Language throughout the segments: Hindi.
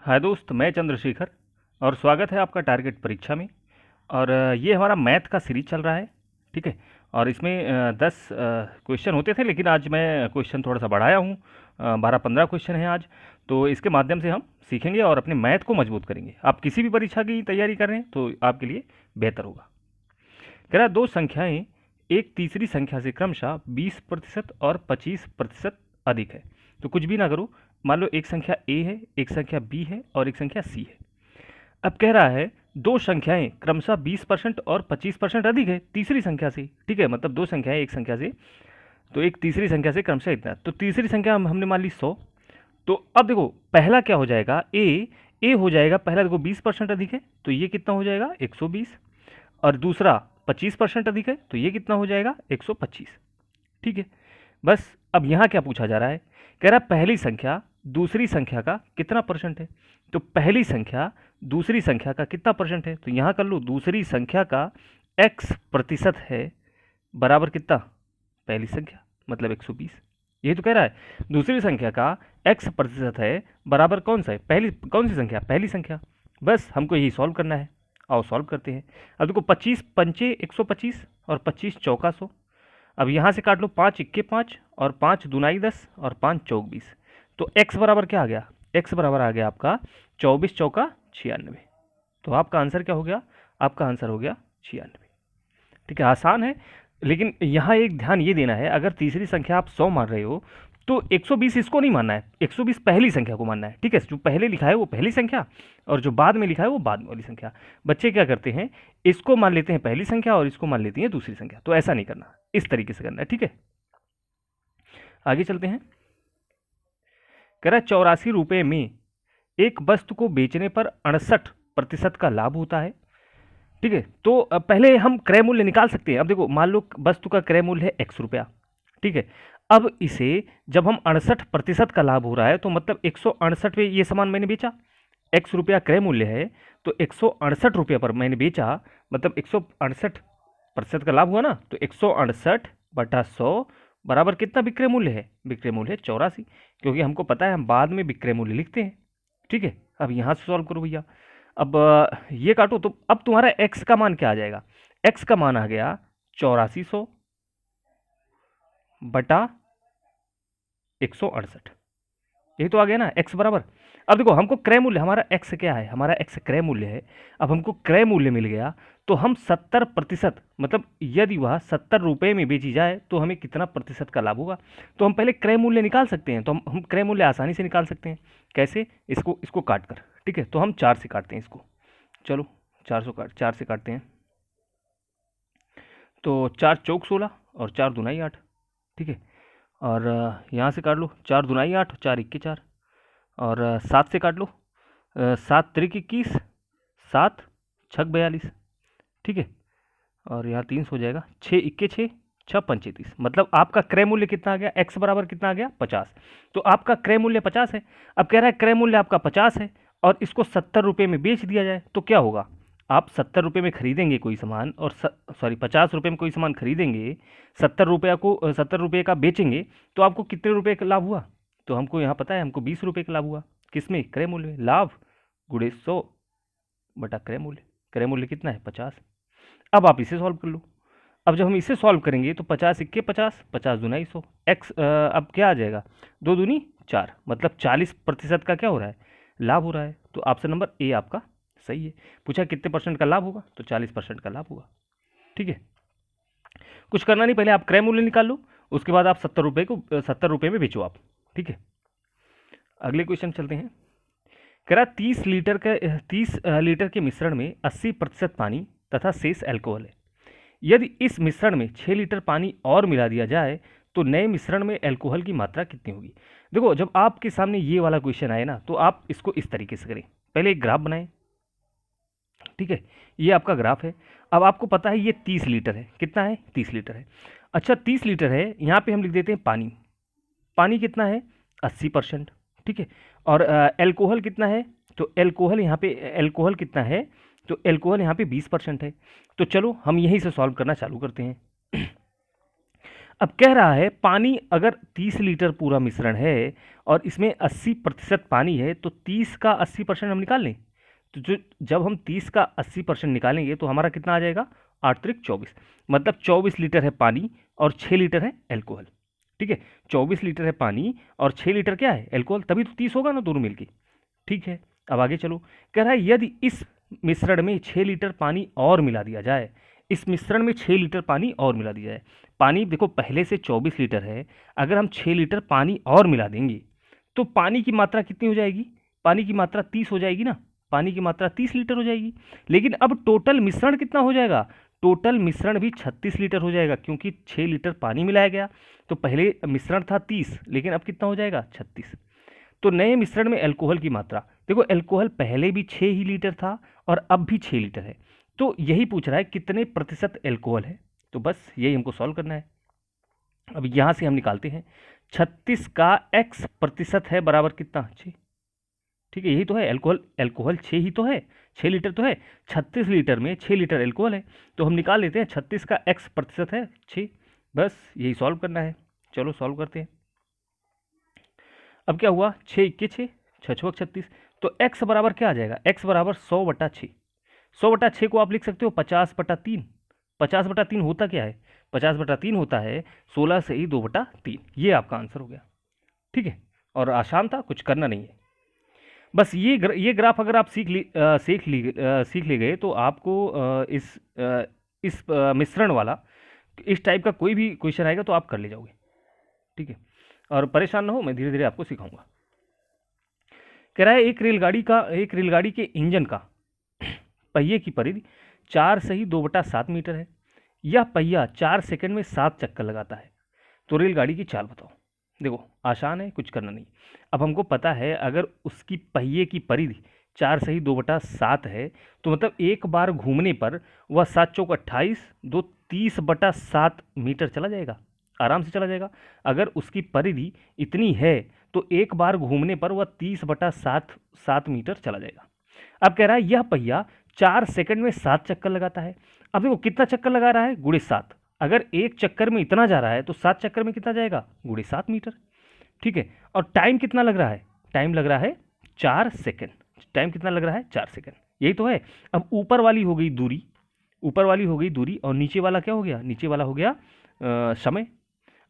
हाय दोस्त, मैं चंद्रशेखर और स्वागत है आपका टारगेट परीक्षा में। और ये हमारा मैथ का सीरीज चल रहा है। ठीक है। और इसमें 10 क्वेश्चन होते थे, लेकिन आज मैं क्वेश्चन थोड़ा सा बढ़ाया हूँ। 12-15 क्वेश्चन हैं आज। तो इसके माध्यम से हम सीखेंगे और अपने मैथ को मजबूत करेंगे। आप किसी भी परीक्षा की तैयारी कर रहे हैं तो आपके लिए बेहतर होगा। कह रहा है, दो संख्याएं एक तीसरी संख्या से क्रमशः 20% और 25% अधिक है। तो कुछ भी ना करो, मान लो एक संख्या ए है, एक संख्या बी है और एक संख्या सी है। अब कह रहा है दो संख्याएं क्रमशः 20% और 25% अधिक है तीसरी संख्या से। ठीक है, मतलब दो संख्याएं एक संख्या से, तो एक तीसरी संख्या से क्रमशः इतना। तो तीसरी संख्या हमने मान ली 100। तो अब देखो पहला क्या हो जाएगा, ए हो जाएगा पहला। देखो 20% अधिक है तो ये कितना हो जाएगा 120, और दूसरा 25% अधिक है तो ये कितना हो जाएगा 125। ठीक है। बस अब यहाँ क्या पूछा जा रहा है, कह रहा है पहली संख्या दूसरी संख्या का कितना परसेंट है। तो पहली संख्या दूसरी संख्या का कितना परसेंट है, तो यहाँ कर लो दूसरी संख्या का x प्रतिशत है बराबर कितना, पहली संख्या मतलब 120। यही तो कह रहा है, दूसरी संख्या का x प्रतिशत है बराबर कौन सा है, पहली कौन सी संख्या, पहली संख्या। बस हमको यही सॉल्व करना है। आओ सॉल्व करते हैं। अब देखो 25 पंचे 125 और 25 चौका 100। अब यहाँ से काट लो, 5 इक्के 5 और 5 दुनाई 10 और 5 चौक 20। तो x बराबर क्या आ गया, x बराबर आ गया आपका 24 चौका 96। तो आपका आंसर क्या हो गया, आपका आंसर हो गया 96। ठीक है, आसान है। लेकिन यहाँ एक ध्यान ये देना है, अगर तीसरी संख्या आप 100 मान रहे हो तो 120 इसको नहीं मानना है, 120 पहली संख्या को मानना है। ठीक है, जो पहले लिखा है वो पहली संख्या और जो बाद में लिखा है वो बाद वाली संख्या। बच्चे क्या करते हैं, इसको मान लेते हैं पहली संख्या और इसको मान लेती हैं दूसरी संख्या। तो ऐसा नहीं करना, इस तरीके से करना है। ठीक है, आगे चलते हैं। कह रहा है 84 रुपये में एक वस्तु को बेचने पर 68% का लाभ होता है। ठीक है, तो पहले हम क्रय मूल्य निकाल सकते हैं। अब देखो मान लो वस्तु का क्रय मूल्य है x रुपया। ठीक है, अब इसे जब हम 68% का लाभ हो रहा है तो मतलब 168 पे ये सामान मैंने बेचा, x रुपया क्रय मूल्य है, तो 168 रुपये पर मैंने बेचा, मतलब 168% का लाभ हुआ ना। तो 168/100 बराबर कितना विक्रय मूल्य है, विक्रय मूल्य है 84, क्योंकि हमको पता है हम बाद में विक्रय मूल्य लिखते हैं। ठीक है, अब यहाँ से सॉल्व करो भैया। अब ये काटो तो अब तुम्हारा x का मान क्या आ जाएगा, x का मान आ गया 8400 बटा 168। यही तो आ गया ना x बराबर। अब देखो हमको क्रय मूल्य, हमारा x क्या है, हमारा x क्रय मूल्य है। अब हमको क्रय मूल्य मिल गया तो हम 70%, मतलब यदि वह 70 रुपये में बेची जाए तो हमें कितना प्रतिशत का लाभ होगा। तो हम पहले क्रय मूल्य निकाल सकते हैं। तो हम क्रय मूल्य आसानी से निकाल सकते हैं। कैसे, इसको काट कर। ठीक है, तो हम 4 से काटते हैं इसको। चलो 4 से काटते हैं। तो 4 चौक 16 और 4 दुनाई 8। ठीक है, और यहाँ से काट लो, 4 दुनाई 8, 4 इक्के 4, और 7 से काट लो, 7 त्रिक 21, 7 छक 42। ठीक है, और यहाँ 3 हो जाएगा, 6 इक्के 6, 6 पंचे 30। मतलब आपका क्रय मूल्य कितना आ गया, x बराबर कितना आ गया 50। तो आपका क्रय मूल्य 50 है। अब कह रहा है क्रय मूल्य आपका 50 है और इसको 70 रुपये में बेच दिया जाए तो क्या होगा। आप 70 रुपये में खरीदेंगे कोई सामान, और 50 रुपये में कोई सामान खरीदेंगे, 70 रुपये का बेचेंगे, तो आपको कितने रुपये का लाभ हुआ। तो हमको यहाँ पता है, हमको 20 रुपये का लाभ हुआ। किसमें, क्रय मूल्य में। लाभ गुणे 100 बटा क्रय मूल्य। क्रय मूल्य कितना है 50। अब आप इसे सॉल्व कर लो। अब जब हम इसे सॉल्व करेंगे तो 50 इक्के 50, 50 दुनाई 100, एक्स अब क्या आ जाएगा, 2 दूनी 4, मतलब 40% का क्या हो रहा है, लाभ हो रहा है। तो ऑप्शन नंबर ए आपका सही है। पूछा कितने परसेंट का लाभ होगा, तो 40% का लाभ होगा। ठीक है, कुछ करना नहीं, पहले आप क्रय मूल्य निकाल लो, उसके बाद आप 70 रुपये में बेचो आप। ठीक है, अगले क्वेश्चन चलते हैं। कह रहा 30 लीटर के मिश्रण में 80% पानी तथा शेष अल्कोहल है। यदि इस मिश्रण में 6 लीटर पानी और मिला दिया जाए तो नए मिश्रण में अल्कोहल की मात्रा कितनी होगी। देखो जब आपके सामने ये वाला क्वेश्चन आए ना, तो आप इसको इस तरीके से करें, पहले एक ग्राफ बनाएं। ठीक है, ये आपका ग्राफ है। अब आपको पता है ये 30 लीटर है, कितना है 30 लीटर है। अच्छा 30 लीटर है, यहाँ पे हम लिख देते हैं पानी। पानी कितना है 80%। ठीक है, और अल्कोहल कितना है, तो अल्कोहल यहाँ पे अल्कोहल कितना है, तो अल्कोहल यहाँ पे 20% है। तो चलो हम यहीं से सॉल्व करना चालू करते हैं। अब कह रहा है पानी अगर 30 लीटर पूरा मिश्रण है और इसमें 80% पानी है तो 30 का 80% हम निकाल लें। तो जो जब हम 30 का 80% निकालेंगे तो हमारा कितना आ जाएगा, 8 त्रिक 24, मतलब 24 लीटर है पानी और 6 लीटर है एल्कोहल। ठीक है, 24 लीटर है पानी और 6 लीटर क्या है, एल्कोहल, तभी तो 30 होगा ना दोनों मिलके। ठीक है, अब आगे चलो। कह रहा है यदि इस मिश्रण में 6 लीटर पानी और मिला दिया जाए, इस मिश्रण में 6 लीटर पानी और मिला दिया जाए। पानी देखो पहले से 24 लीटर है, अगर हम 6 लीटर पानी और मिला देंगे तो पानी की मात्रा कितनी हो जाएगी, पानी की मात्रा 30 हो जाएगी ना, पानी की मात्रा 30 लीटर हो जाएगी। लेकिन अब टोटल मिश्रण कितना हो जाएगा, टोटल मिश्रण भी 36 लीटर हो जाएगा, क्योंकि 6 लीटर पानी मिलाया गया। तो पहले मिश्रण था 30, लेकिन अब कितना हो जाएगा, 36। तो नए मिश्रण में अल्कोहल की मात्रा, देखो अल्कोहल पहले भी 6 ही लीटर था और अब भी 6 लीटर है, तो यही पूछ रहा है कितने प्रतिशत अल्कोहल है। तो बस यही हमको सॉल्व करना है। अब यहाँ से हम निकालते हैं 36 का x प्रतिशत है बराबर कितना, 6। ठीक है, यही तो है अल्कोहल, अल्कोहल 6 ही तो है, 6 लीटर तो है, 36 लीटर में 6 लीटर अल्कोहल है, तो हम निकाल लेते हैं 36 का x प्रतिशत है 6। बस यही सॉल्व करना है, चलो सॉल्व करते हैं। अब क्या हुआ, 6 इक्के 6, 6 36, तो x बराबर क्या आ जाएगा, x बराबर 100/6। 100/6 को आप लिख सकते हो 50/3। 50/3 होता क्या है, 50/3 होता है 16 से ही 2/3। ये आपका आंसर हो गया। ठीक है, और आसान था, कुछ करना नहीं है। बस ये ग्राफ अगर आप सीख ले गए तो आपको इस मिश्रण वाला, इस टाइप का कोई भी क्वेश्चन आएगा तो आप कर ले जाओगे। ठीक है, और परेशान ना हो, मैं धीरे धीरे आपको सिखाऊंगा। कह रहा है एक रेलगाड़ी के इंजन का पहिए की परिधि 4 से ही 2/7 मीटर है। यह पहिया 4 सेकंड में 7 चक्कर लगाता है, तो रेलगाड़ी की चाल बताओ। देखो आसान है, कुछ करना नहीं। अब हमको पता है अगर उसकी पहिए की परिधि 4 से ही 2/7 है, तो मतलब एक बार घूमने पर वह 7 चौक 28, 2 30/7 मीटर चला जाएगा, आराम से चला जाएगा। अगर उसकी परिधि इतनी है तो एक बार घूमने पर वह 30/7 मीटर चला जाएगा। अब कह रहा है यह पहिया 4 सेकंड में 7 चक्कर लगाता है। अब देखो कितना चक्कर लगा रहा है, गुणे 7। अगर एक चक्कर में इतना जा रहा है तो 7 चक्कर में कितना जाएगा, गुणे 7 मीटर। ठीक है, और टाइम कितना लग रहा है, टाइम लग रहा है 4 सेकंड। टाइम कितना लग रहा है, 4 सेकंड, यही तो है। अब ऊपर वाली हो गई दूरी, ऊपर वाली हो गई दूरी, और नीचे वाला क्या हो गया, नीचे वाला हो गया समय।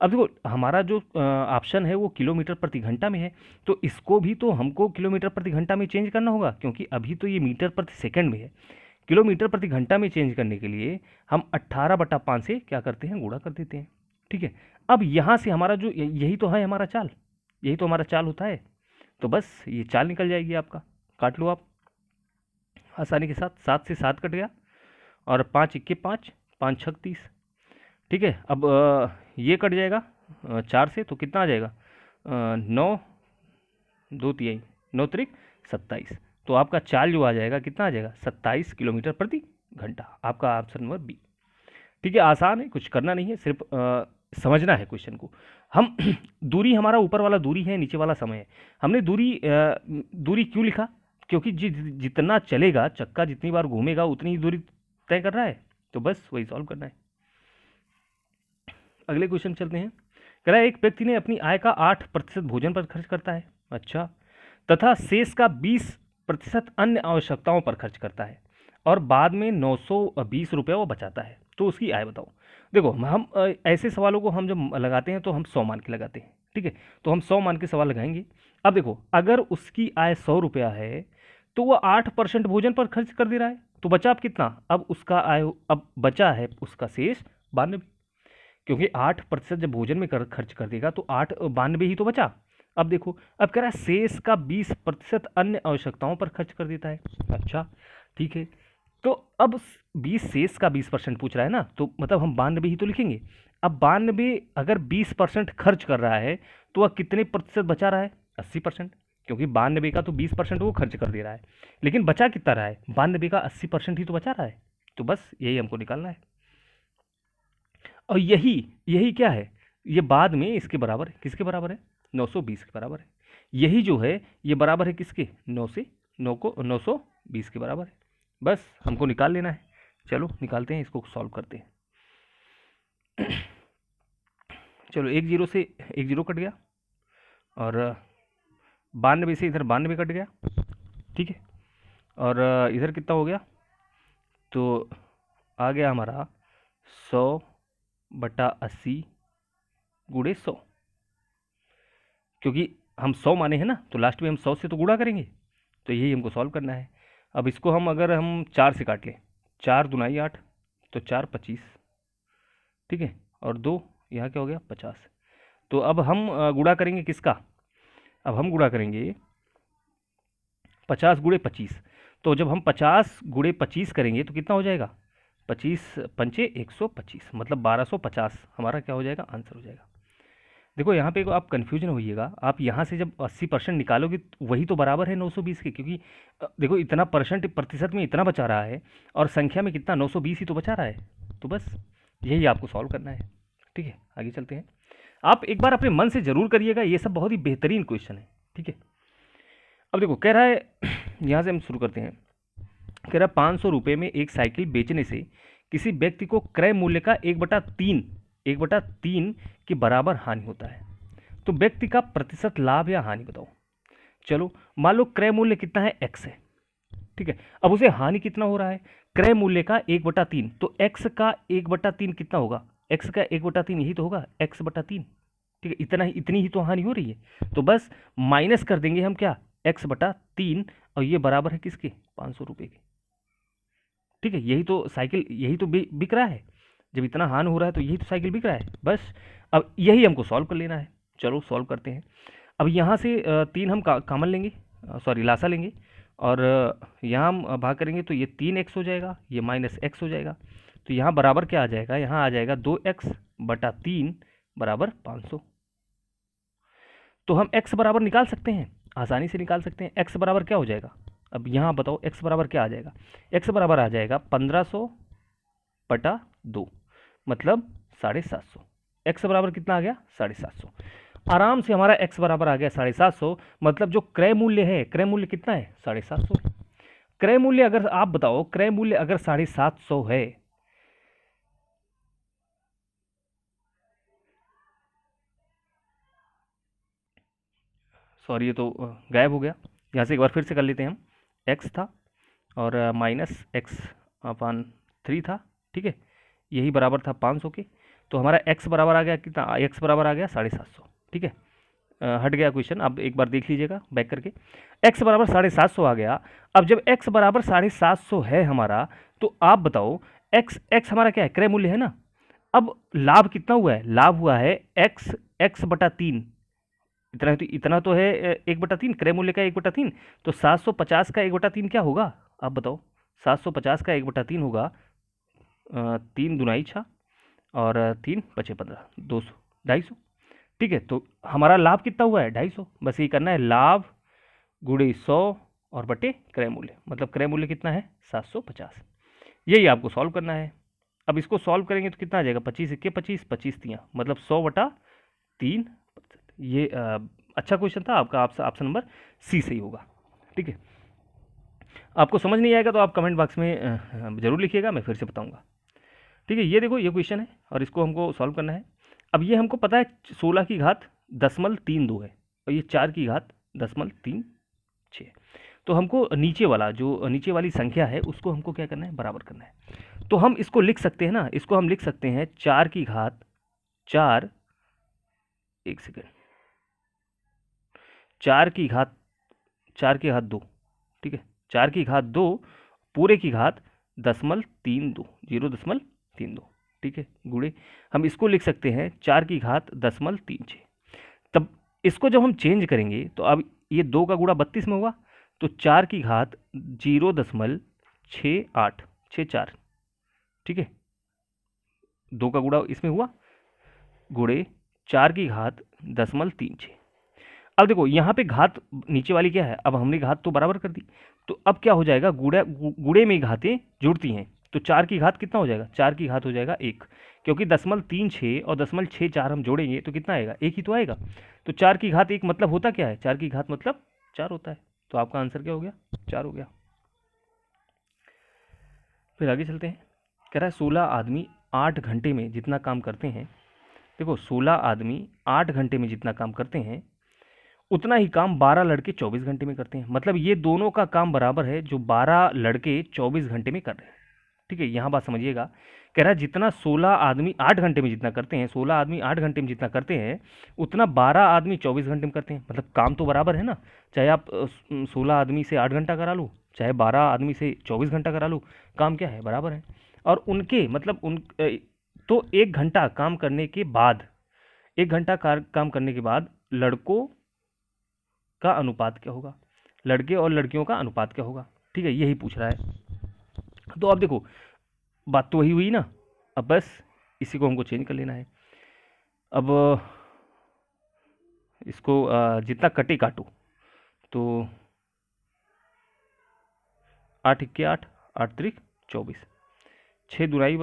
अब देखो हमारा जो ऑप्शन है वो किलोमीटर प्रति घंटा में है, तो इसको भी तो हमको किलोमीटर प्रति घंटा में चेंज करना होगा, क्योंकि अभी तो ये मीटर प्रति सेकंड में है। किलोमीटर प्रति घंटा में चेंज करने के लिए हम 18/5 से क्या करते हैं, गुणा कर देते हैं। ठीक है, अब यहाँ से हमारा जो यही तो है हमारा चाल, यही तो हमारा चाल होता है। तो बस ये चाल निकल जाएगी आपका, काट लो आप आसानी के साथ। 7 से 7 कट गया, और 5 इक्के 5, 5 छक 30। ठीक है, अब ये कट जाएगा 4 से, तो कितना आ जाएगा, 9 2 तिहाई, 9 त्रिक 27। तो आपका चाल जो आ जाएगा कितना आ जाएगा, 27 किलोमीटर प्रति घंटा। आपका ऑप्शन नंबर बी। ठीक है, आसान है, कुछ करना नहीं है, सिर्फ समझना है क्वेश्चन को। हम दूरी, हमारा ऊपर वाला दूरी है, नीचे वाला समय है। हमने दूरी क्यों लिखा, क्योंकि जितना चलेगा चक्का, जितनी बार घूमेगा उतनी ही दूरी तय कर रहा है। तो बस वही सॉल्व करना है। अगले क्वेश्चन चलते हैं। कह रहा है एक व्यक्ति ने अपनी आय का 8% भोजन पर खर्च करता है, अच्छा, तथा शेष का 20% अन्य आवश्यकताओं पर खर्च करता है, और बाद में 920 रुपया वो बचाता है, तो उसकी आय बताओ। देखो हम ऐसे सवालों को हम जब लगाते हैं तो हम 100 मान के लगाते हैं। ठीक है, तो हम 100 मान के सवाल लगाएंगे। अब देखो अगर उसकी आय 100 रुपया है तो वह 8% भोजन पर खर्च कर दे रहा है, तो बचा अब कितना, अब उसका आय, अब बचा है उसका शेष 92, क्योंकि 8% जब भोजन में खर्च कर देगा तो 92 ही तो बचा। अब देखो अब कह रहा है शेष का 20% अन्य आवश्यकताओं पर खर्च कर देता है, अच्छा ठीक है। तो अब 20 शेष का 20% पूछ रहा है ना, तो मतलब हम 92 ही तो लिखेंगे। अब 92 अगर 20% खर्च कर रहा है तो वह कितने प्रतिशत बचा रहा है, 80%, क्योंकि 92 का तो 20% वो खर्च कर दे रहा है, लेकिन बचा कितना रहा है, 92 का 80% ही तो बचा रहा है। तो बस यही हमको निकालना है, और यही यही क्या है, ये बाद में इसके बराबर है, किसके बराबर है, 920 के बराबर है। यही जो है ये बराबर है किसके, 920 के बराबर है। बस हमको निकाल लेना है, चलो निकालते हैं, इसको सॉल्व करते हैं। चलो एक जीरो से एक जीरो कट गया, और 92 से इधर 92 कट गया, ठीक है। और इधर कितना हो गया, तो आ गया हमारा 100/80 गुणे 100, क्योंकि हम 100 माने हैं ना, तो लास्ट में हम 100 से तो गुणा करेंगे, तो यही हमको सॉल्व करना है। अब इसको हम अगर हम 4 से काट लें, 4 दूनाई 8, तो 4 25, ठीक है, और 2 यहाँ क्या हो गया 50। तो अब हम गुणा करेंगे किसका, अब हम गुणा करेंगे 50 गुणे 25। तो जब हम 50 गुणे 25 करेंगे तो कितना हो जाएगा, 25 पंचे 125, मतलब 1250 हमारा क्या हो जाएगा, आंसर हो जाएगा। देखो यहाँ पे आप कन्फ्यूजन होइएगा, आप यहाँ से जब 80% निकालोगे तो वही तो बराबर है 920 के, क्योंकि देखो इतना परसेंट प्रतिशत में इतना बचा रहा है, और संख्या में कितना 920 ही तो बचा रहा है, तो बस यही आपको सॉल्व करना है, ठीक है। आगे चलते हैं, आप एक बार अपने मन से ज़रूर करिएगा, ये सब बहुत ही बेहतरीन क्वेश्चन है, ठीक है। अब देखो कह रहा है यहाँ से हम शुरू करते हैं, कह रहा है 500 रुपये में एक साइकिल बेचने से किसी व्यक्ति को क्रय मूल्य का 1/3 के बराबर हानि होता है, तो व्यक्ति का प्रतिशत लाभ या हानि बताओ। चलो मान लो क्रय मूल्य कितना है, x है, ठीक है। अब उसे हानि कितना हो रहा है, क्रय मूल्य का 1/3, तो x का 1/3 कितना होगा, x का 1/3 यही तो होगा, x/3, ठीक है। इतनी ही तो हानि हो रही है, तो बस माइनस कर देंगे हम क्या, x/3, और ये बराबर है किसके, 500 रुपये के, ठीक है। यही तो साइकिल, यही तो बिक रहा है, जब इतना हानि हो रहा है तो यही तो साइकिल बिक रहा है, बस अब यही हमको सॉल्व कर लेना है। चलो सॉल्व करते हैं। अब यहाँ से 3 हम कॉमन लेंगे, सॉरी लासा लेंगे, और यहाँ हम भाग करेंगे तो ये 3x हो जाएगा, ये -x हो जाएगा, तो यहाँ बराबर क्या आ जाएगा, यहाँ आ जाएगा 2x/3 बराबर 500। तो हम x बराबर निकाल सकते हैं, आसानी से निकाल सकते हैं। x बराबर क्या हो जाएगा, अब यहाँ बताओ x बराबर क्या आ जाएगा, x बराबर आ जाएगा 1500/2, मतलब 750। x बराबर कितना आ गया, 750। आराम से हमारा x बराबर आ गया 750, मतलब जो क्रय मूल्य है, क्रय मूल्य कितना है, 750। क्रय मूल्य अगर आप बताओ, क्रय मूल्य अगर 750 है, सॉरी ये तो गायब हो गया, यहाँ से एक बार फिर से कर लेते हैं हम। x था और -x/3 था, ठीक है, यही बराबर था 500 के, तो हमारा x बराबर आ गया कितना, x बराबर आ गया 750, ठीक है। हट गया क्वेश्चन, अब एक बार देख लीजिएगा बैक करके, x बराबर 750 आ गया। अब जब x बराबर 750 है हमारा, तो आप बताओ x हमारा क्या है, क्रय मूल्य है ना। अब लाभ कितना हुआ है, लाभ हुआ है x/3, इतना तो है 1/3, क्रय मूल्य का 1/3, तो 750 का 1/3 क्या होगा, आप बताओ। 750 का 1/3 होगा 3 दूनाई 6, और 3 पचे 15, 200, 250, ठीक है। तो हमारा लाभ कितना हुआ है, 250। बस ये करना है, लाभ गुणे 100 और बटे क्रय मूल्य, मतलब क्रय मूल्य कितना है 750, यही आपको सॉल्व करना है। अब इसको सॉल्व करेंगे तो कितना आ जाएगा, 25 × 25, 25 तियाँ, मतलब 100/3। ये अच्छा क्वेश्चन था आपका, ऑप्शन नंबर सी सही होगा, ठीक है। आपको समझ नहीं आएगा तो आप कमेंट बॉक्स में ज़रूर लिखिएगा, मैं फिर से बताऊंगा, ठीक है। ये देखो ये क्वेश्चन है और इसको हमको सॉल्व करना है। अब ये हमको पता है 16 की घात 0.32 है, और ये 4 की घात 0.36, तो हमको नीचे वाला, जो नीचे वाली संख्या है उसको हमको क्या करना है, बराबर करना है। तो हम इसको लिख सकते हैं ना, इसको हम लिख सकते हैं 4 की घात 4, एक सेकेंड, 4 की घात 2, ठीक है, 4 की घात 2 पूरे की घात 0.32, 0.32, ठीक है, गुणे हम इसको लिख सकते हैं 4 की घात 0.36। तब इसको जब हम चेंज करेंगे तो अब ये 2 का गुणा 32 में होगा, तो 4 की घात 0.6864, ठीक है, 2 का गुणा इसमें हुआ, गुणे 4 की घात 0.36। अब देखो यहाँ पे घात नीचे वाली क्या है, अब हमने घात तो बराबर कर दी, तो अब क्या हो जाएगा, गुणे में घातें जुड़ती हैं, तो 4 की घात कितना हो जाएगा, 4 की घात हो जाएगा 1, क्योंकि 0.36 और 0.64 हम जोड़ेंगे तो कितना आएगा, 1 ही तो आएगा। तो 4 की घात 1 मतलब होता क्या है, 4 की घात मतलब 4 होता है, तो आपका आंसर क्या हो गया, 4 हो गया। फिर आगे चलते हैं, कह रहा है 16 आदमी 8 घंटे में जितना काम करते हैं देखो 16 आदमी 8 घंटे में जितना काम करते हैं उतना ही काम 12 लड़के 24 घंटे में करते हैं। मतलब ये दोनों का काम बराबर है जो 12 लड़के 24 घंटे में कर रहे हैं। ठीक है, यहाँ बात समझिएगा। कह रहा है जितना 16 आदमी 8 घंटे में जितना करते हैं, 16 आदमी 8 घंटे में जितना करते हैं उतना 12 आदमी 24 घंटे में करते हैं। मतलब काम तो बराबर है ना, चाहे आप 16 आदमी से 8 घंटा करा लो, चाहे 12 आदमी से 24 घंटा करा लो, काम क्या है, बराबर है। और उनके मतलब तो 1 घंटा काम करने के बाद, 1 घंटा काम करने के बाद लड़कों का अनुपात क्या होगा, लड़के और लड़कियों का अनुपात क्या होगा। ठीक है, यही पूछ रहा है। तो अब देखो बात तो वही हुई ना, अब बस इसी को हमको चेंज कर लेना है। अब इसको जितना कटे काटो, तो 8 इक्के 8, 8 त्रिक 24, 6 दुराई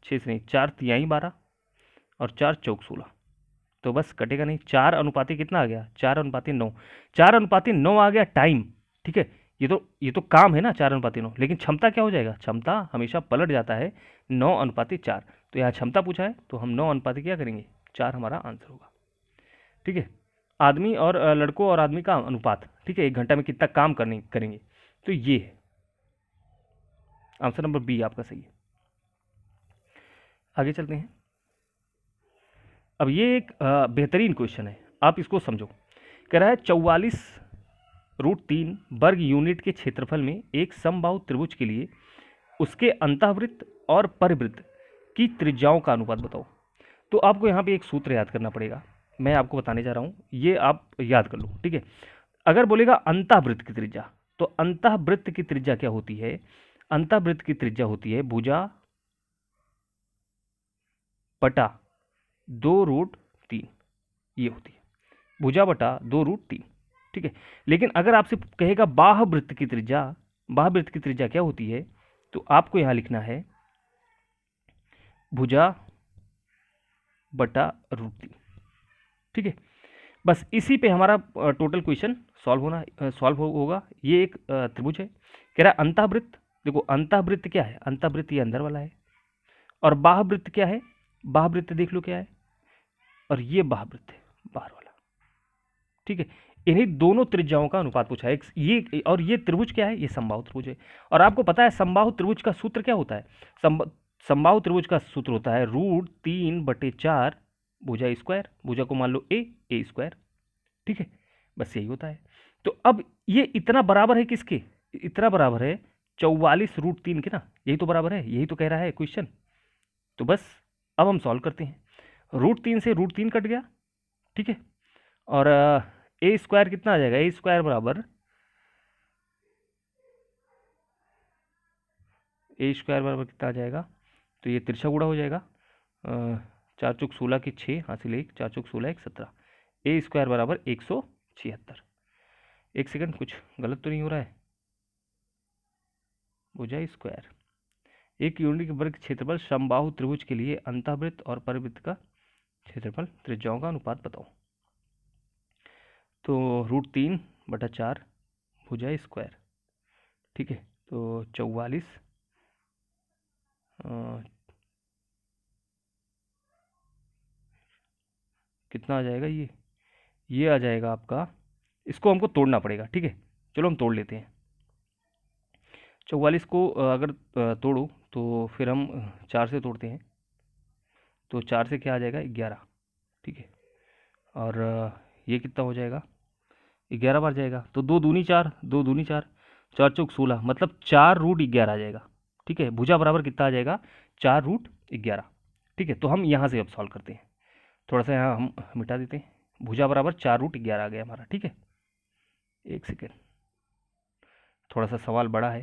6 से नहीं 4 तिहाई 12 और 4 चौक 16। तो बस कटेगा नहीं। 4 अनुपाती कितना आ गया, 4 अनुपाती 9, 4 अनुपाती 9 आ गया टाइम। ठीक है, ये तो काम है ना 4 अनुपाती 9, लेकिन क्षमता क्या हो जाएगा, क्षमता हमेशा पलट जाता है 9 अनुपाती 4। तो यहाँ क्षमता पूछा है तो हम 9 अनुपाती क्या करेंगे 4, हमारा आंसर होगा। ठीक है, आदमी और लड़कों और आदमी का अनुपात। ठीक है, 1 घंटा में कितना काम करेंगे, तो ये है आंसर नंबर बी आपका सही है। आगे चलते हैं। अब ये एक बेहतरीन क्वेश्चन है, आप इसको समझो। कह रहा है 44√3 वर्ग यूनिट के क्षेत्रफल में एक समबाहु त्रिभुज के लिए उसके अंतःवृत्त और परिवृत्त की त्रिज्याओं का अनुपात बताओ। तो आपको यहाँ पे एक सूत्र याद करना पड़ेगा, मैं आपको बताने जा रहा हूँ, ये आप याद कर लो। ठीक है, अगर बोलेगा अंतःवृत्त की त्रिज्या, तो अंतःवृत्त की त्रिज्या क्या होती है, अंतःवृत्त की त्रिज्या होती है भुजा बटा 2√3, ये होती है भुजा बटा 2√3। ठीक है, लेकिन अगर आपसे कहेगा बाह्यवृत्त की त्रिज्या, बाह्यवृत्त की त्रिज्या क्या होती है, तो आपको यहां लिखना है भुजा बटा √3। ठीक है, बस इसी पे हमारा टोटल क्वेश्चन सॉल्व होगा। ये एक त्रिभुज है, कह रहा है अंतःवृत्त। देखो अंतःवृत्त क्या है, अंतःवृत्त ये अंदर वाला है, और बाह्यवृत्त क्या है, बाह्यवृत्त देख लो क्या है, और ये बाह्यवृत्त है बाहर वाला। ठीक है, इन्हीं दोनों त्रिज्याओं का अनुपात पूछा है। ये और ये त्रिभुज क्या है, ये समबाहु त्रिभुज है। और आपको पता है समबाहु त्रिभुज का सूत्र क्या होता है, समबाहु त्रिभुज का सूत्र होता है √3/4 भुजा स्क्वायर, भुजा को मान लो ए स्क्वायर। ठीक है, बस यही होता है। तो अब ये इतना बराबर है किसके, इतना बराबर है 44√3 के ना, यही तो बराबर है, यही तो कह रहा है क्वेश्चन। तो बस अब हम सॉल्व करते हैं। √3 से √3 कट गया। ठीक है, और ए स्क्वायर कितना आ जाएगा, ए स्क्वायर बराबर कितना आ जाएगा, तो ये तिरछा गुणा हो जाएगा। 4 चौक 16 के 6 हासिल 1, 4 चौक 16 1 17, ए स्क्वायर बराबर 176। एक सेकंड, कुछ गलत तो नहीं हो रहा है, भुजा स्क्वायर एक यूनिट के वर्ग क्षेत्रफल समबाहु त्रिभुज के लिए अंतःवृत्त और परिवृत्त का क्षेत्रफल त्रिज्याओं का अनुपात बताओ। तो √3/4 भुजा स्क्वायर। ठीक है, तो 44 कितना आ जाएगा, ये आ जाएगा आपका, इसको हमको तोड़ना पड़ेगा। ठीक है, चलो हम तोड़ लेते हैं। 44 को अगर तोड़ो तो फिर हम 4 से तोड़ते हैं, तो 4 से क्या आ जाएगा 11। ठीक है, और ये कितना हो जाएगा 11 बार जाएगा, तो 2 दूनी 4, 2 दूनी 4, 4 चौक 16, मतलब 4√11 आ जाएगा। ठीक है, भुजा बराबर कितना आ जाएगा 4√11। ठीक है, तो हम यहाँ से अब सॉल्व करते हैं, थोड़ा सा यहाँ हम मिटा देते हैं, भुजा बराबर 4√11 आ गया हमारा। ठीक है, एक सेकेंड, थोड़ा सा सवाल बड़ा है,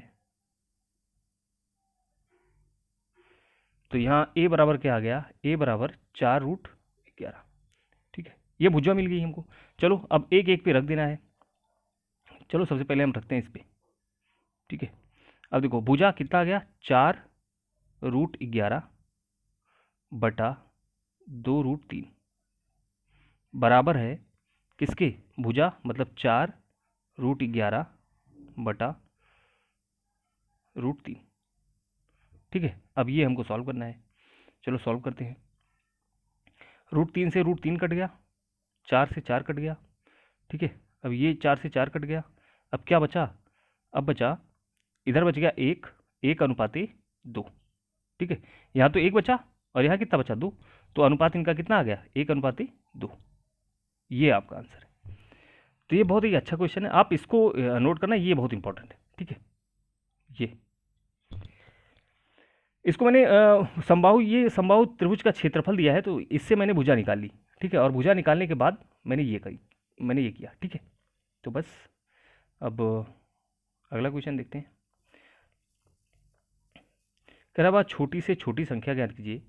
तो यहाँ ए बराबर क्या आ गया, ए बराबर 4√11। ठीक है, ये भुजा मिल गई हमको। चलो अब एक एक पे रख देना है। चलो सबसे पहले हम रखते हैं इस पे। ठीक है, अब देखो भुजा कितना आ गया 4√11 बटा 2√3 बराबर है किसके, भुजा मतलब 4√11 बटा √3। ठीक है, अब ये हमको सॉल्व करना है, चलो सॉल्व करते हैं। √3 से √3 कट गया, 4 से 4 कट गया, ठीक है। अब ये 4 से 4 कट गया, अब क्या बचा, अब बचा इधर बच गया 1, 1:2, ठीक है। यहाँ तो 1 बचा और यहाँ कितना बचा 2, तो अनुपात इनका कितना आ गया 1:2। ये आपका आंसर है। तो ये बहुत ही अच्छा क्वेश्चन है, आप इसको नोट करना, ये बहुत इंपॉर्टेंट है, ठीक है। ये इसको मैंने ये समबाहु त्रिभुज का क्षेत्रफल दिया है, तो इससे मैंने भुजा निकाल ली, ठीक है। और भुजा निकालने के बाद मैंने ये किया, ठीक है। तो बस अब अगला क्वेश्चन देखते हैं। कह रहा बात छोटी से छोटी संख्या ज्ञात कीजिए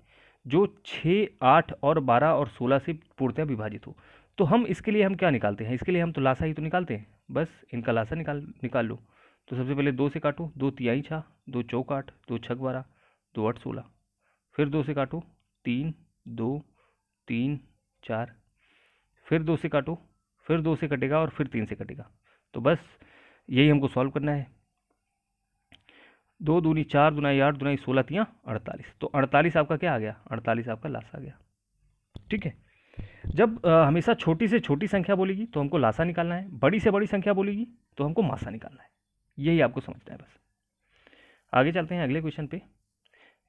जो 6, 8 और 12 और 16 से पूर्णतः विभाजित हो। तो हम इसके लिए हम क्या निकालते हैं, इसके लिए हम तो लासा ही तो निकालते हैं, बस इनका लासा निकाल लो। तो सबसे पहले 2 से काटो, 2 तिहाई 6, 2 चौक 8, 2 छक 12, 2 8 16, फिर 2 से काटो, 3 2 3 4, फिर 2 से काटो, फिर 2 से कटेगा और फिर 3 से कटेगा। तो बस यही हमको सॉल्व करना है। 2 दूनी 4, दुनाई 8, दुनाई 16, 3 48। तो 48 आपका क्या आ गया, 48 आपका लासा आ गया, ठीक है। जब हमेशा छोटी से छोटी संख्या बोलेगी तो हमको लासा निकालना है, बड़ी से बड़ी संख्या बोलेगी तो हमको मासा निकालना है, यही आपको समझना है बस। आगे चलते हैं अगले क्वेश्चन पे।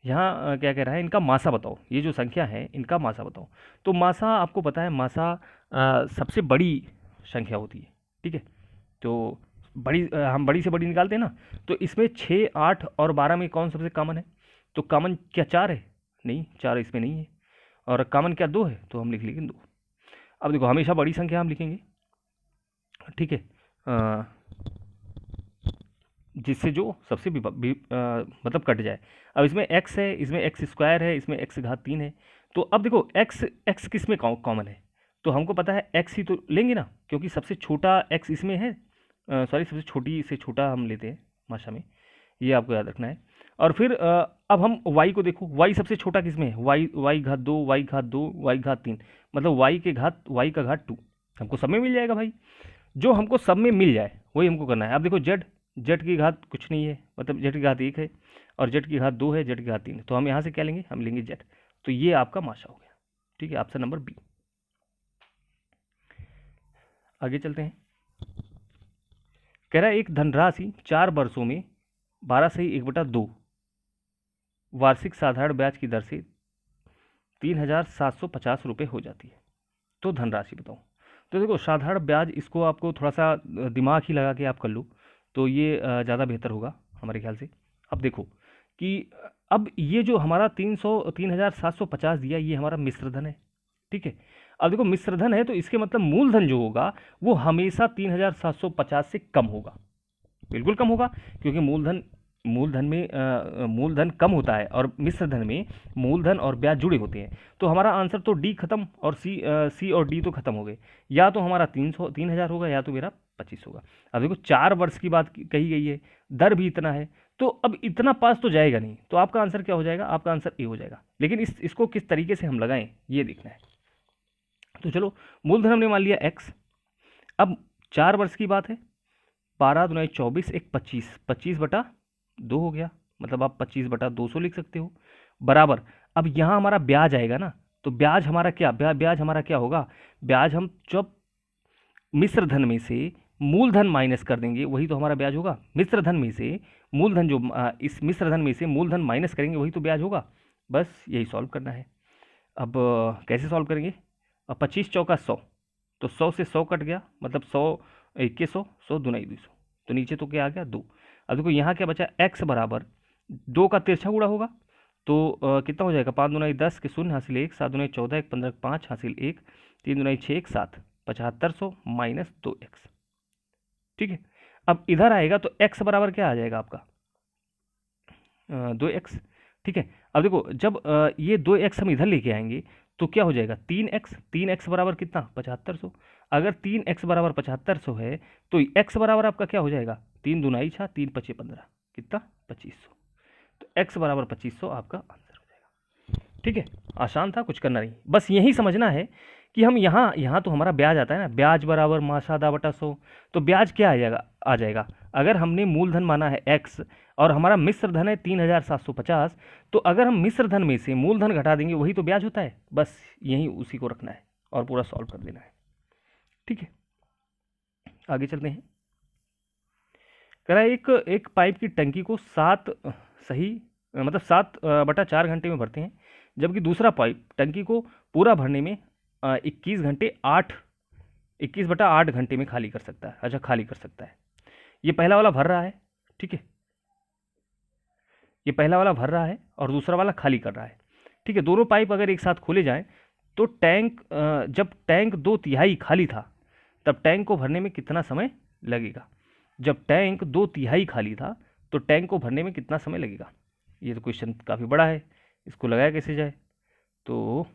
यहाँ क्या कह रहा है, इनका मासा बताओ, ये जो संख्या है इनका मासा बताओ। तो मासा आपको पता है, मासा सबसे बड़ी संख्या होती है, ठीक है। तो हम बड़ी से बड़ी निकालते हैं ना, तो इसमें 6, 8 और 12 में कौन सबसे कॉमन है, तो कॉमन क्या 4 है, नहीं 4 इसमें नहीं है। और कॉमन क्या 2 है, तो हम लिख लेंगे 2। अब देखो हमेशा बड़ी संख्या हम लिखेंगे, ठीक है, जिससे जो सबसे मतलब कट जाए। अब इसमें x है, इसमें x² है, इसमें x⁻³ है। तो अब देखो x किस में कॉमन है, तो हमको पता है x ही तो लेंगे ना, क्योंकि सबसे छोटा x इसमें है, सॉरी सबसे छोटी से छोटा हम लेते हैं भाषा में, ये आपको याद रखना है। और फिर अब हम y को देखो, y सबसे छोटा किस में है, y⁻2, y⁻2, y⁻3, मतलब y का घात 2 हमको सब में मिल जाएगा भाई। जो हमको सब में मिल जाए वही हमको करना है। अब देखो जेड की घात कुछ नहीं है, मतलब जेड की घात 1 है, और जेड की घात 2 है, जेड की घात 3 है, तो हम यहाँ से क्या लेंगे, हम लेंगे जेड। तो ये आपका माशा हो गया, ठीक है, ऑप्शन नंबर बी। आगे चलते हैं। कह रहा है एक धनराशि 4 वर्षों में 12/1/2 वार्षिक साधारण ब्याज की दर से 3,750 रुपये हो जाती है, तो धनराशि बताओ। तो देखो साधारण ब्याज, इसको आपको थोड़ा सा दिमाग ही लगा के आप कर लो, तो ये ज़्यादा बेहतर होगा हमारे ख्याल से। अब देखो कि अब ये जो हमारा 3,750 दिया, ये हमारा मिश्रधन है, ठीक है। अब देखो मिश्रधन है तो इसके मतलब मूलधन जो होगा वो हमेशा 3,750 से कम होगा, बिल्कुल कम होगा, क्योंकि मूलधन कम होता है और मिश्रधन में मूलधन और ब्याज जुड़े होते हैं। तो हमारा आंसर तो डी खत्म और सी और डी तो खत्म हो गए, या तो हमारा 3,000 होगा या तो मेरा 25 होगा। अब देखो 4 वर्ष की बात कही गई है, दर भी इतना है, तो अब इतना पास तो जाएगा नहीं, तो आपका आंसर क्या हो जाएगा, आपका आंसर ए हो जाएगा। लेकिन इसको किस तरीके से हम लगाएं ये देखना है। तो चलो मूलधन हमने मान लिया x। अब 4 वर्ष की बात है, 12 दूनी 24, 1 25, 25/2 हो गया, मतलब आप 25/200 लिख सकते हो, बराबर। अब यहाँ हमारा ब्याज आएगा ना, तो ब्याज हमारा क्या होगा, ब्याज हम जब मिश्रधन में से मूलधन माइनस कर देंगे वही तो हमारा ब्याज होगा। मिश्रधन में से मूलधन जो इस मिश्रधन में से मूलधन माइनस करेंगे वही तो ब्याज होगा। बस यही सॉल्व करना है। अब कैसे सॉल्व करेंगे, अब 25 चौका 100, तो 100 से 100 कट गया, मतलब 100 2100, 100 दूनी 200, तो नीचे तो क्या आ गया 2। अब देखो यहाँ क्या बचा, x बराबर 2 का तिरछा गुणा होगा, तो कितना हो जाएगा, 5 दूनी 10 के 0 हासिल 1, 7 दूनी 14, 1 15 5 हासिल 1, 3 दूनी 6 1 7, 7500 माइनस 2x, ठीक है। अब इधर आएगा तो x बराबर क्या आ जाएगा आपका 2x, ठीक है। अब देखो जब ये 2x हम इधर लेके आएंगे तो क्या हो जाएगा 3x बराबर कितना 7500। अगर 3x बराबर 7500 है तो x बराबर आपका क्या हो जाएगा 3 दूनी 6, 3 5 15, कितना 2500। तो x बराबर 2500 आपका आंसर हो जाएगा, ठीक है। आसान था, कुछ करना नहीं, बस यही समझना है कि हम यहाँ तो हमारा ब्याज आता है ना, ब्याज बराबर मासादा बटा 100, तो ब्याज क्या आ जाएगा अगर हमने मूलधन माना है x और हमारा मिश्र धन है 3750, तो अगर हम मिश्र धन में से मूलधन घटा देंगे वही तो ब्याज होता है, बस यही उसी को रखना है और पूरा सॉल्व कर देना है। ठीक है, आगे चलते हैं। कह रहा है एक पाइप की टंकी को 7/4 घंटे में भरते हैं, जबकि दूसरा पाइप टंकी को पूरा भरने में 21/8 घंटे में खाली कर सकता है। अच्छा, खाली कर सकता है। ये पहला वाला भर रहा है, ठीक है, ये पहला वाला भर रहा है और दूसरा वाला खाली कर रहा है। ठीक है, दोनों पाइप अगर एक साथ खोले जाएं तो जब टैंक 2/3 खाली था तब टैंक को भरने में कितना समय लगेगा। जब टैंक 2/3 खाली था तो टैंक को भरने में कितना समय लगेगा। ये तो क्वेश्चन काफ़ी बड़ा है, इसको लगाया कैसे जाए, तो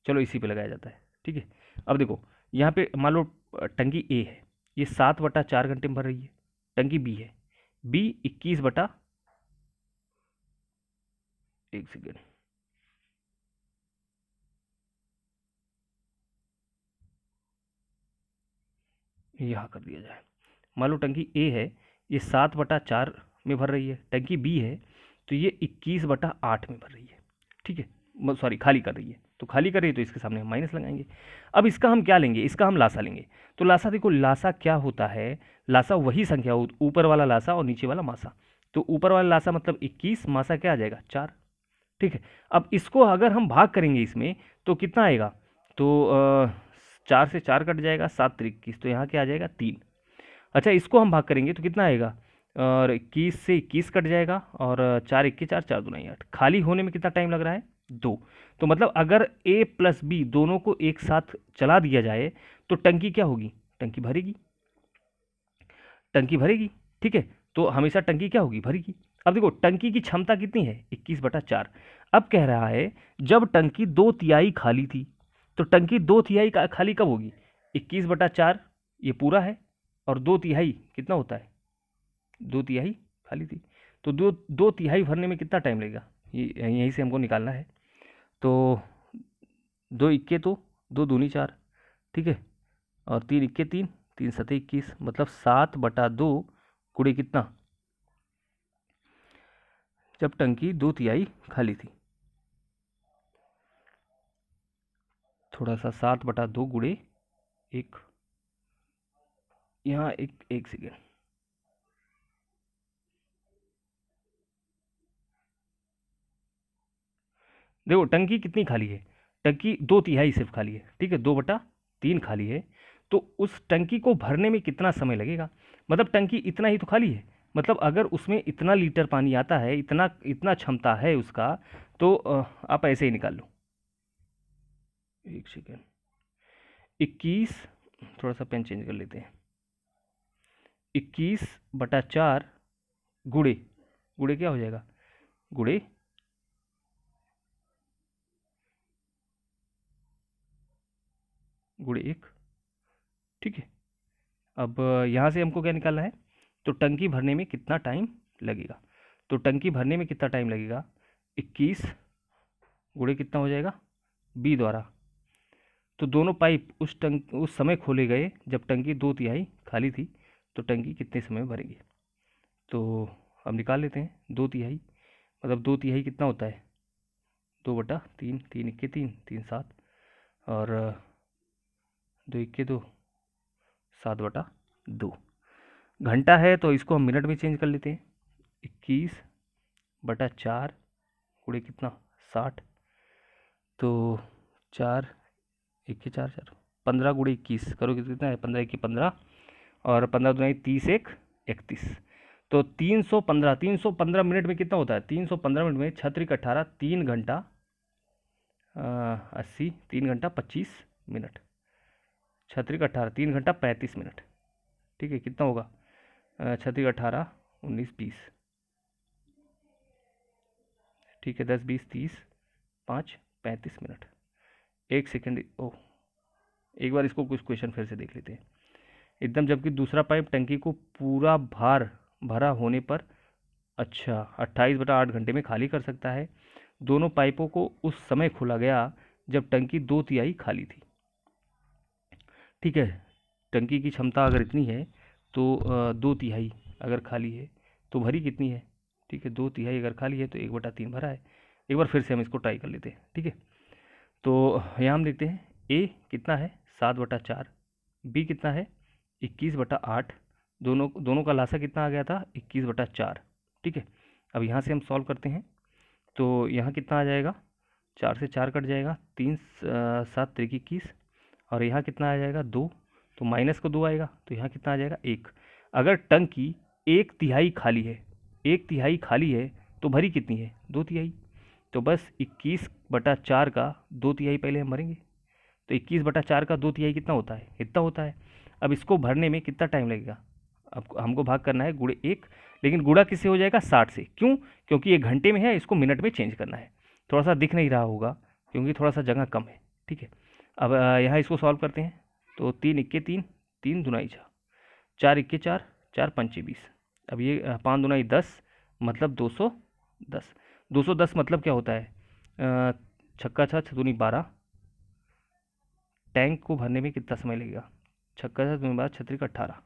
चलो इसी पे लगाया जाता है। ठीक है, अब देखो यहाँ पे मान लो टंकी ए है, ये 7/4 घंटे में भर रही है। टंकी बी है, बी 21 एक सेकेंड, यहाँ कर दिया जाए। मान लो टंकी ए है, ये 7/4 में भर रही है। टंकी बी है तो ये 21/8 में भर रही है। ठीक है, सॉरी, खाली कर रही है। तो खाली कर रही है तो इसके सामने हम माइनस लगाएंगे। अब इसका हम क्या लेंगे, इसका हम लासा लेंगे। तो लासा देखो, लासा क्या होता है, लासा वही संख्या, ऊपर वाला लासा और नीचे वाला मासा। तो ऊपर वाला लासा मतलब 21, मासा क्या आ जाएगा 4। ठीक है, अब इसको अगर हम भाग करेंगे इसमें तो कितना आएगा, तो 4 से 4 कट जाएगा, 7×3 = 21, तो यहाँ क्या आ जाएगा 3। अच्छा, इसको हम भाग करेंगे तो कितना आएगा, और 21 से 21 कट जाएगा और 4×1 = 4, 4×2 = 8। खाली होने में कितना टाइम लग रहा है, 2। तो मतलब अगर ए प्लस बी दोनों को एक साथ चला दिया जाए तो टंकी क्या होगी, टंकी भरेगी, टंकी भरेगी। ठीक है, तो हमेशा टंकी क्या होगी, भरेगी। अब देखो टंकी की क्षमता कितनी है, 21/4। अब कह रहा है जब टंकी 2/3 खाली थी, तो टंकी 2/3 खाली कब होगी, 21/4 ये पूरा है और 2/3 कितना होता है, 2/3 खाली थी। तो 2/3 भरने में कितना टाइम लगेगा, ये यहीं से हमको निकालना है। तो 2×1 तो 2×2 = 4, ठीक है, और 3×1 = 3, 3×7 = 21, मतलब 7/2 गुणे कितना, जब टंकी 2/3 खाली थी। थोड़ा सा 7/2 गुणे 1, यहाँ एक सेकेंड, देखो टंकी कितनी खाली है, टंकी 2/3 सिर्फ खाली है। ठीक है, 2/3 खाली है, तो उस टंकी को भरने में कितना समय लगेगा, मतलब टंकी इतना ही तो खाली है, मतलब अगर उसमें इतना लीटर पानी आता है, इतना इतना क्षमता है उसका, तो आप ऐसे ही निकाल लो। एक सेकेंड, 21, थोड़ा सा पेन चेंज कर लेते हैं, 21/4 गुणे गुणे क्या हो जाएगा, गुणे गुणे 1। ठीक है, अब यहाँ से हमको क्या निकालना है, तो टंकी भरने में कितना टाइम लगेगा। तो टंकी भरने में कितना टाइम लगेगा, 21 गुणे कितना हो जाएगा, बी द्वारा। तो दोनों पाइप उस समय खोले गए जब टंकी 2/3 खाली थी, तो टंकी कितने समय में भरेगी। तो हम निकाल लेते हैं, 2/3 मतलब 2/3 कितना होता है, 2/3, 3×1 = 3, 3×7 और 2×1 = 2, 7/2। घंटा है तो इसको हम मिनट में चेंज कर लेते हैं, 21/4 गुणे कितना 60, तो 4×1 = 4, 4, 15 गुणे 21 करोगे तो कितना है, 15×1 = 15 और 15×2 = 30, 1 31। तो 315 मिनट में कितना होता है, 315 मिनट में 6×18 3 घंटा 80, 3 घंटा 25 मिनट, 6×18 3 घंटा 35 मिनट। ठीक है, कितना होगा, 6×18 19 20, ठीक है, 10 20 30 5 35 मिनट। एक सेकेंड, ओ एक बार इसको कुछ क्वेश्चन फिर से देख लेते हैं एकदम, जबकि दूसरा पाइप टंकी को पूरा भरा होने पर, अच्छा, 28/8 घंटे में खाली कर सकता है। दोनों पाइपों को उस समय खोला गया जब टंकी 2/3 खाली थी। ठीक है, टंकी की क्षमता अगर इतनी है तो 2/3 अगर खाली है तो भरी कितनी है, ठीक है। 2/3 अगर खाली है तो 1/3 भरा है। एक बार फिर से हम इसको ट्राई कर लेते हैं, ठीक है। तो यहाँ हम देखते हैं ए कितना है 7/4, बी कितना है 21/8, दोनों दोनों का लासा कितना आ गया था 21/4, ठीक है। अब यहाँ से हम सॉल्व करते हैं तो यहाँ कितना आ जाएगा, 4 से 4 कट जाएगा, 3 7 त्रिक 21, और यहाँ कितना आ जाएगा 2, तो माइनस को 2 आएगा, तो यहाँ कितना आ जाएगा 1। अगर टंकी 1/3 खाली है, 1/3 खाली है तो भरी कितनी है 2/3, तो बस 21/4 का 2/3 पहले हम भरेंगे। तो 21/4 का 2/3 कितना होता है, इतना होता है। अब इसको भरने में कितना टाइम लगेगा, अब हमको भाग करना है गुणे 1, लेकिन गुणा किससे हो जाएगा 60 से, क्यों, क्योंकि ये घंटे में है, इसको मिनट में चेंज करना है। थोड़ा सा दिख नहीं रहा होगा क्योंकि थोड़ा सा जगह कम है, ठीक है। अब यहाँ इसको सॉल्व करते हैं तो 3 इक्के 3, 3 दुनाई 6, 4 इक्के 4, 4 पंचे 20। अब ये 5 दुनाई 10 मतलब 210। 210 मतलब क्या होता है, छक्का 6 छदुनी 12, टैंक को भरने में कितना समय लगेगा, छक्का 6 छदुनी 12 छत्रिक 18,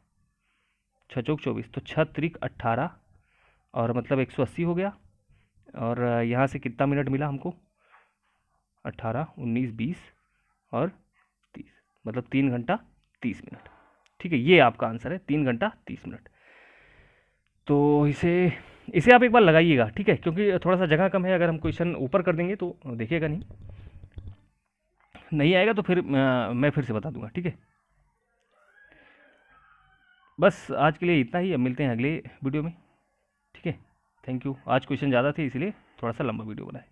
6 चौक 24, तो 6 त्रिक 18 और मतलब 180 हो गया। और यहाँ से कितना मिनट मिला हमको, 18 19 20 और 30, मतलब 3 घंटा 30 मिनट, ठीक है। ये आपका आंसर है 3 घंटा 30 मिनट। तो इसे इसे आप एक बार लगाइएगा, ठीक है, क्योंकि थोड़ा सा जगह कम है। अगर हम क्वेश्चन ऊपर कर देंगे तो देखिएगा नहीं, नहीं आएगा तो फिर मैं फिर से बता दूंगा, ठीक है। बस आज के लिए इतना ही, अब मिलते हैं अगले वीडियो में, ठीक है। Thank you. आज क्वेश्चन ज़्यादा थे इसलिए थोड़ा सा लंबा वीडियो बनाए।